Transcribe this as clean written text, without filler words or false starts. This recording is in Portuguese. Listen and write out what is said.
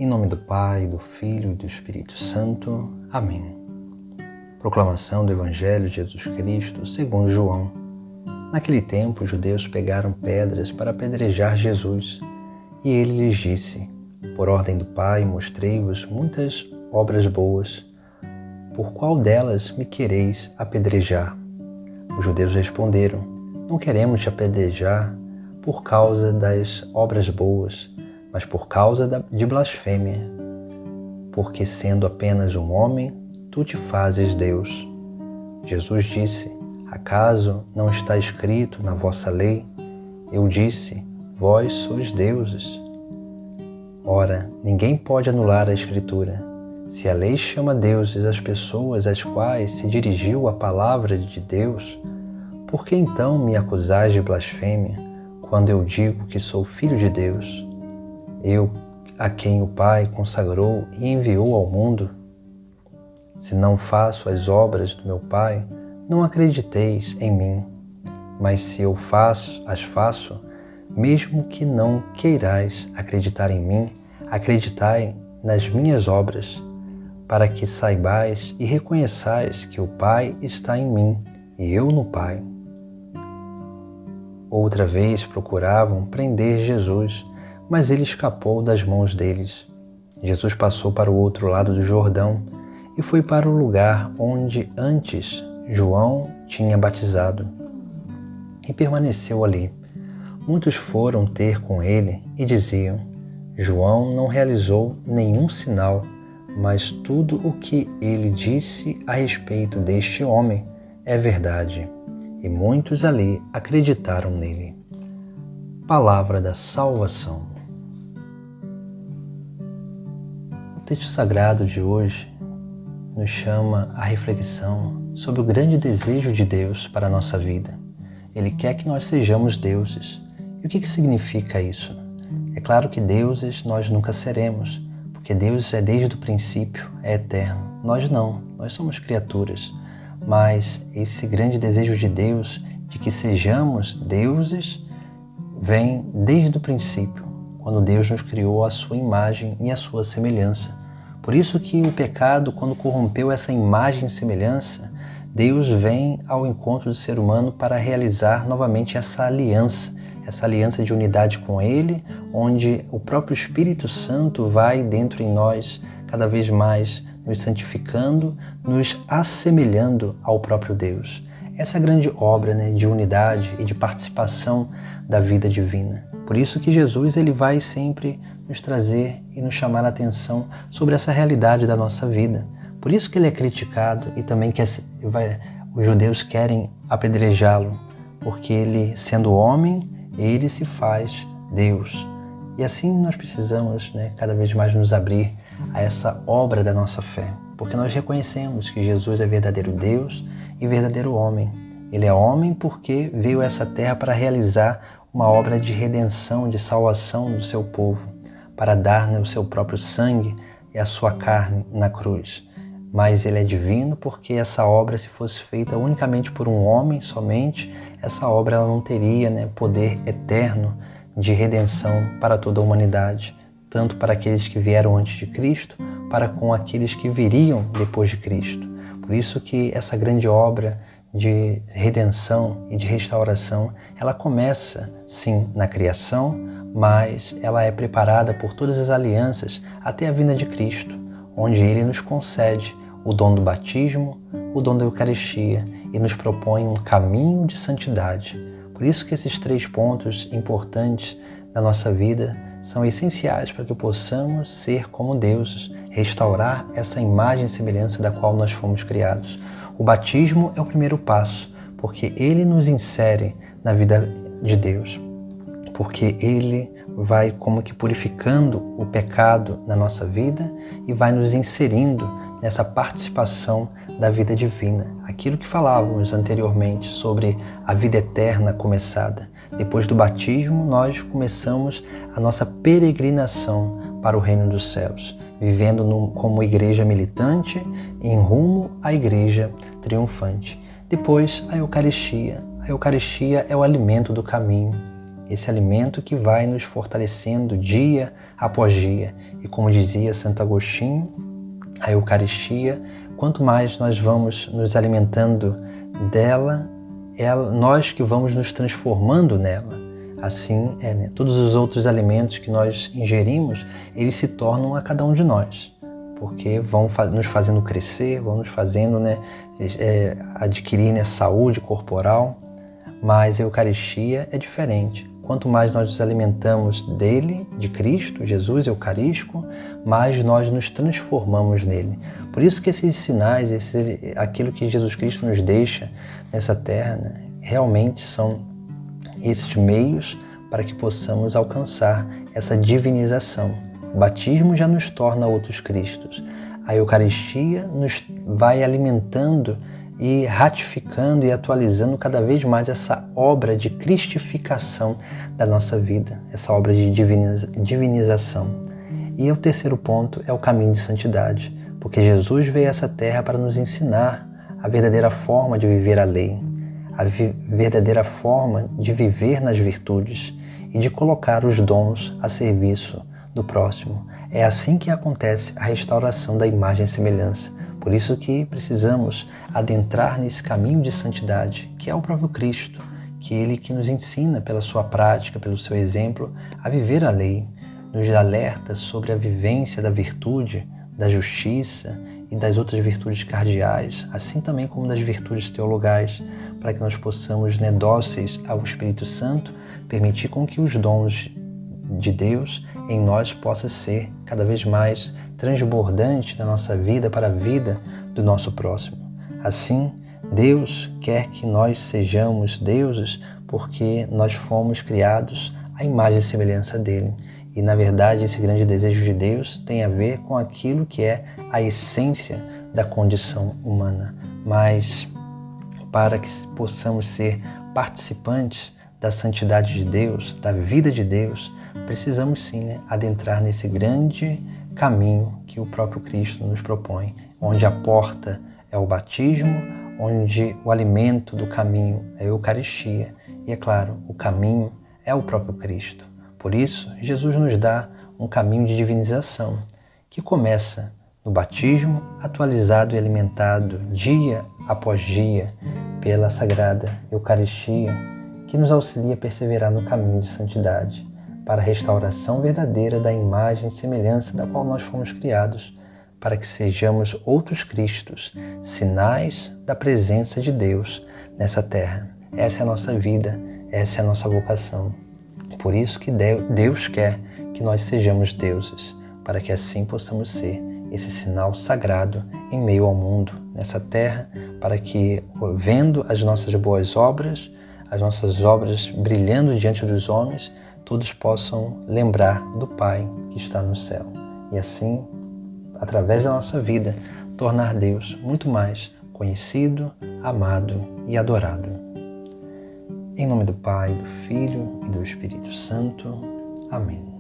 Em nome do Pai, do Filho e do Espírito Santo. Amém. Proclamação do Evangelho de Jesus Cristo segundo João. Naquele tempo, os judeus pegaram pedras para apedrejar Jesus, e ele lhes disse: Por ordem do Pai, mostrei-vos muitas obras boas. Por qual delas me quereis apedrejar? Os judeus responderam: Não queremos te apedrejar por causa das obras boas, mas por causa de blasfêmia, porque sendo apenas um homem, tu te fazes Deus. Jesus disse: Acaso não está escrito na vossa lei? Eu disse: Vós sois deuses. Ora, ninguém pode anular a Escritura. Se a lei chama deuses as pessoas às quais se dirigiu a palavra de Deus, por que então me acusais de blasfêmia, quando eu digo que sou filho de Deus? Eu, a quem o Pai consagrou e enviou ao mundo? Se não faço as obras do meu Pai, não acrediteis em mim. Mas se eu as faço, mesmo que não queirais acreditar em mim, acreditai nas minhas obras, para que saibais e reconheçais que o Pai está em mim e eu no Pai. Outra vez procuravam prender Jesus, mas ele escapou das mãos deles. Jesus passou para o outro lado do Jordão e foi para o lugar onde antes João tinha batizado, e permaneceu ali. Muitos foram ter com ele e diziam: João não realizou nenhum sinal, mas tudo o que ele disse a respeito deste homem é verdade. E muitos ali acreditaram nele. Palavra da salvação. O texto sagrado de hoje nos chama à reflexão sobre o grande desejo de Deus para a nossa vida. Ele quer que nós sejamos deuses. E o que significa isso? É claro que deuses nós nunca seremos, porque Deus é desde o princípio, é eterno. Nós não, nós somos criaturas. Mas esse grande desejo de Deus de que sejamos deuses vem desde o princípio, quando Deus nos criou à sua imagem e à sua semelhança. Por isso que o pecado, quando corrompeu essa imagem e semelhança, Deus vem ao encontro do ser humano para realizar novamente essa aliança de unidade com Ele, onde o próprio Espírito Santo vai dentro em nós, cada vez mais nos santificando, nos assemelhando ao próprio Deus. Essa grande obra, de unidade e de participação da vida divina. Por isso que Jesus ele vai sempre nos trazer e nos chamar a atenção sobre essa realidade da nossa vida. Por isso que ele é criticado e também que os judeus querem apedrejá-lo, porque ele, sendo homem, ele se faz Deus. E assim nós precisamos cada vez mais nos abrir a essa obra da nossa fé, porque nós reconhecemos que Jesus é verdadeiro Deus e verdadeiro homem. Ele é homem porque veio a essa terra para realizar uma obra de redenção, de salvação do seu povo, para dar o seu próprio sangue e a sua carne na cruz. Mas ele é divino porque essa obra, se fosse feita unicamente por um homem somente, essa obra ela não teria poder eterno de redenção para toda a humanidade, tanto para aqueles que vieram antes de Cristo, para com aqueles que viriam depois de Cristo. Por isso que essa grande obra de redenção e de restauração, ela começa, sim, na criação, mas ela é preparada por todas as alianças até a vinda de Cristo, onde Ele nos concede o dom do batismo, o dom da Eucaristia e nos propõe um caminho de santidade. Por isso que esses 3 pontos importantes da nossa vida são essenciais para que possamos ser como deuses, restaurar essa imagem e semelhança da qual nós fomos criados. O batismo é o primeiro passo, porque ele nos insere na vida de Deus, porque ele vai como que purificando o pecado na nossa vida e vai nos inserindo nessa participação da vida divina. Aquilo que falávamos anteriormente sobre a vida eterna começada. Depois do batismo, nós começamos a nossa peregrinação para o reino dos céus, vivendo como igreja militante em rumo à igreja triunfante. Depois, a Eucaristia. A Eucaristia é o alimento do caminho. esse alimento que vai nos fortalecendo dia após dia. E como dizia Santo Agostinho, a Eucaristia, quanto mais nós vamos nos alimentando dela, nós que vamos nos transformando nela. Assim, todos os outros alimentos que nós ingerimos, eles se tornam a cada um de nós, porque vão nos fazendo crescer, vão nos fazendo adquirir saúde corporal. Mas a Eucaristia é diferente. Quanto mais nós nos alimentamos dele, de Cristo, Jesus eucarístico, mais nós nos transformamos nele. Por isso que esses sinais, aquilo que Jesus Cristo nos deixa nessa terra, realmente são esses meios para que possamos alcançar essa divinização. O batismo já nos torna outros Cristos. A Eucaristia nos vai alimentando e ratificando e atualizando cada vez mais essa obra de cristificação da nossa vida, essa obra de divinização. E o terceiro ponto é o caminho de santidade, porque Jesus veio a essa terra para nos ensinar a verdadeira forma de viver a lei, a verdadeira forma de viver nas virtudes e de colocar os dons a serviço do próximo. É assim que acontece a restauração da imagem e semelhança. Por isso que precisamos adentrar nesse caminho de santidade, que é o próprio Cristo, que Ele que nos ensina pela sua prática, pelo seu exemplo, a viver a lei, nos alerta sobre a vivência da virtude, da justiça e das outras virtudes cardeais, assim também como das virtudes teologais, para que nós possamos, dóceis ao Espírito Santo, permitir com que os dons de Deus em nós possa ser cada vez mais transbordante na nossa vida para a vida do nosso próximo. Assim, Deus quer que nós sejamos deuses porque nós fomos criados à imagem e semelhança dele. E, na verdade, esse grande desejo de Deus tem a ver com aquilo que é a essência da condição humana. Mas, para que possamos ser participantes da santidade de Deus, da vida de Deus, precisamos sim adentrar nesse grande caminho que o próprio Cristo nos propõe, onde a porta é o batismo, onde o alimento do caminho é a Eucaristia e, é claro, o caminho é o próprio Cristo. Por isso, Jesus nos dá um caminho de divinização que começa no batismo, atualizado e alimentado dia após dia pela Sagrada Eucaristia, que nos auxilia a perseverar no caminho de santidade, para a restauração verdadeira da imagem e semelhança da qual nós fomos criados, para que sejamos outros Cristos, sinais da presença de Deus nessa terra. Essa é a nossa vida, essa é a nossa vocação. Por isso que Deus quer que nós sejamos deuses, para que assim possamos ser esse sinal sagrado em meio ao mundo, nessa terra, para que, vendo as nossas boas obras, as nossas obras brilhando diante dos homens, todos possam lembrar do Pai que está no céu. E assim, através da nossa vida, tornar Deus muito mais conhecido, amado e adorado. Em nome do Pai, do Filho e do Espírito Santo. Amém.